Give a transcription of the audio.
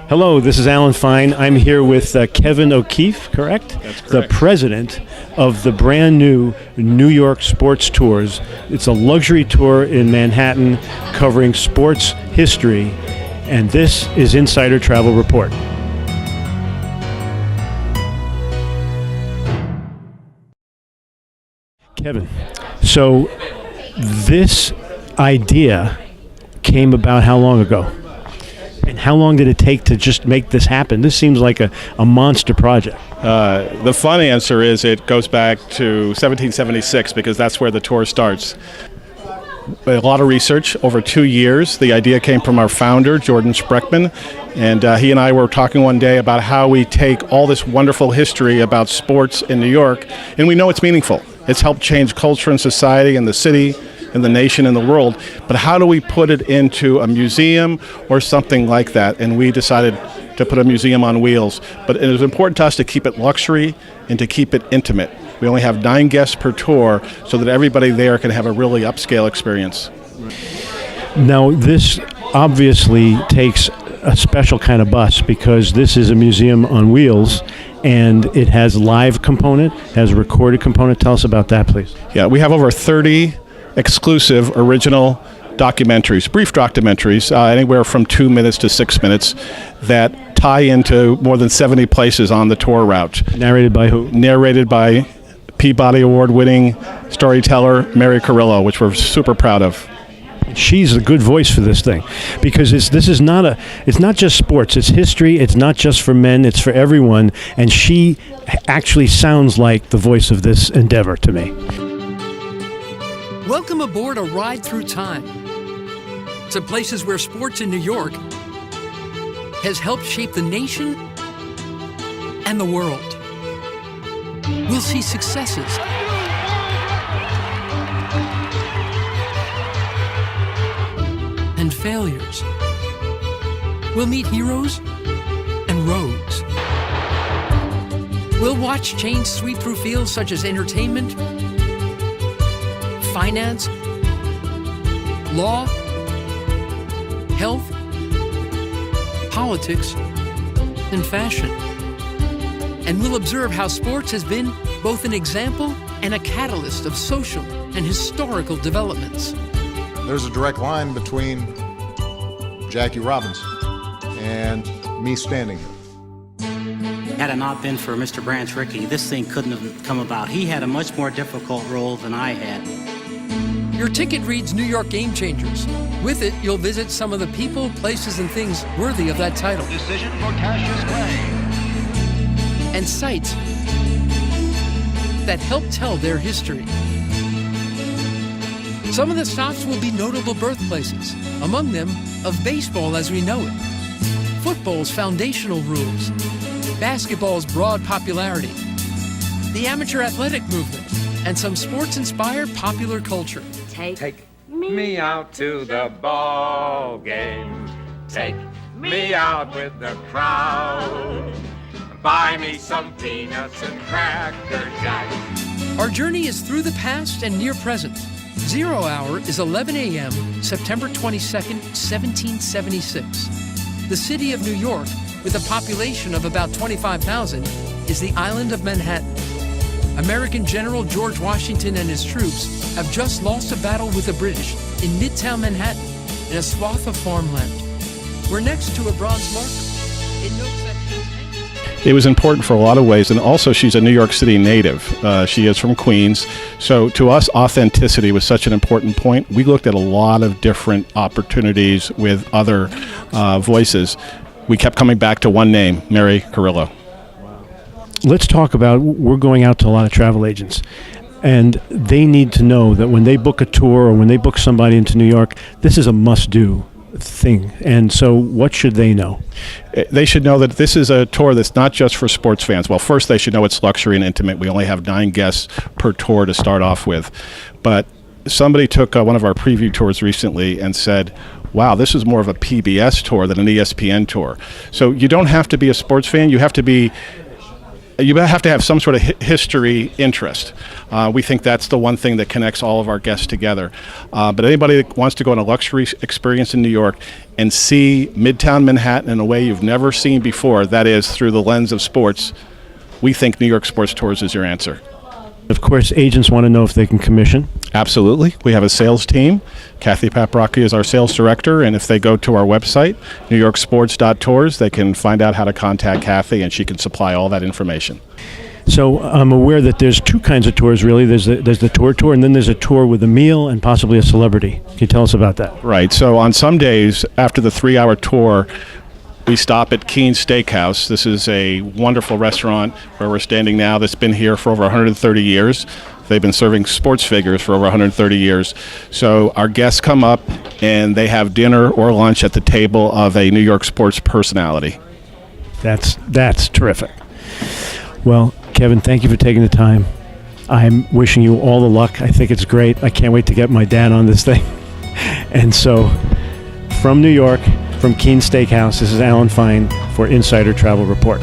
Hello, this is Alan Fine. I'm here with Kevin O'Keefe, correct? That's correct. The president of the brand new New York Sports Tours. It's a luxury tour in Manhattan covering sports history, and this is Insider Travel Report. Kevin, so this idea came about how long ago? And how long did it take to just make this happen? This seems like a monster project. The fun answer is it goes back to 1776 because that's where the tour starts. A lot of research over 2 years. The idea came from our founder, Jordan Spreckman, and he and I were talking one day about how we take all this wonderful history about sports in New York, and we know it's meaningful. It's helped change culture and society in the city, in the nation, in the world, but how do we put it into a museum or something like that? And we decided to put a museum on wheels. But it was important to us to keep it luxury and to keep it intimate. We only have 9 guests per tour so that everybody there can have a really upscale experience. Now, this obviously takes a special kind of bus because this is a museum on wheels, and it has live component, has a recorded component. Tell us about that, please. Yeah, we have over 30 exclusive original documentaries, brief documentaries, anywhere from 2 minutes to 6 minutes, that tie into more than 70 places on the tour route. Narrated by who? Narrated by Peabody Award-winning storyteller Mary Carrillo, which we're super proud of. She's a good voice for this thing because it's not just sports, it's history, it's not just for men, it's for everyone, and she actually sounds like the voice of this endeavor to me. Welcome aboard a ride through time to places where sports in New York has helped shape the nation and the world. We'll see successes and failures. We'll meet heroes and rogues. We'll watch change sweep through fields such as entertainment, finance, law, health, politics, and fashion. And we'll observe how sports has been both an example and a catalyst of social and historical developments. There's a direct line between Jackie Robinson and me standing here. Had it not been for Mr. Branch Rickey, this thing couldn't have come about. He had a much more difficult role than I had. Your ticket reads New York Game Changers. With it, you'll visit some of the people, places, and things worthy of that title. Decision for Cassius Clay. And sites that help tell their history. Some of the stops will be notable birthplaces, among them of baseball as we know it, football's foundational rules, basketball's broad popularity, the amateur athletic movement, and some sports-inspired popular culture. Take me out to the ball game. Take me out with the crowd. Buy me some peanuts and Cracker Jacks. Our journey is through the past and near present. 0 hour is 11 a.m., September 22nd, 1776. The city of New York, with a population of about 25,000, is the island of Manhattan. American General George Washington and his troops have just lost a battle with the British in Midtown Manhattan in a swath of farmland. We're next to a bronze marker. It notes that It was important for a lot of ways, and also she's a New York City native. She is from Queens, so to us, authenticity was such an important point. We looked at a lot of different opportunities with other voices. We kept coming back to one name, Mary Carrillo. Let's talk about, we're going out to a lot of travel agents, and they need to know that when they book a tour or when they book somebody into New York, this is a must-do thing. And so what should they know? They should know that this is a tour that's not just for sports fans. Well, first they should know it's luxury and intimate. We only have 9 guests per tour to start off with. But somebody took one of our preview tours recently and said, wow, this is more of a PBS tour than an ESPN tour. So you don't have to be a sports fan. You have to be you have to have some sort of history interest. We think that's the one thing that connects all of our guests together. But anybody that wants to go on a luxury experience in New York and see Midtown Manhattan in a way you've never seen before, that is through the lens of sports, we think New York Sports Tours is your answer. Of course, agents want to know if they can commission. Absolutely. We have a sales team. Kathy Paprocki is our sales director, and if they go to our website, newyorksports.tours, they can find out how to contact Kathy, and she can supply all that information. So I'm aware that there's two kinds of tours, really. There's the tour, and then there's a tour with a meal and possibly a celebrity. Can you tell us about that? Right. So on some days, after the 3-hour tour, we stop at Keene Steakhouse. This is a wonderful restaurant where we're standing now that's been here for over 130 years. They've been serving sports figures for over 130 years. So our guests come up and they have dinner or lunch at the table of a New York sports personality. That's terrific. Well, Kevin, thank you for taking the time. I'm wishing you all the luck. I think it's great. I can't wait to get my dad on this thing. And so, from New York, from Keene Steakhouse, this is Alan Fine for Insider Travel Report.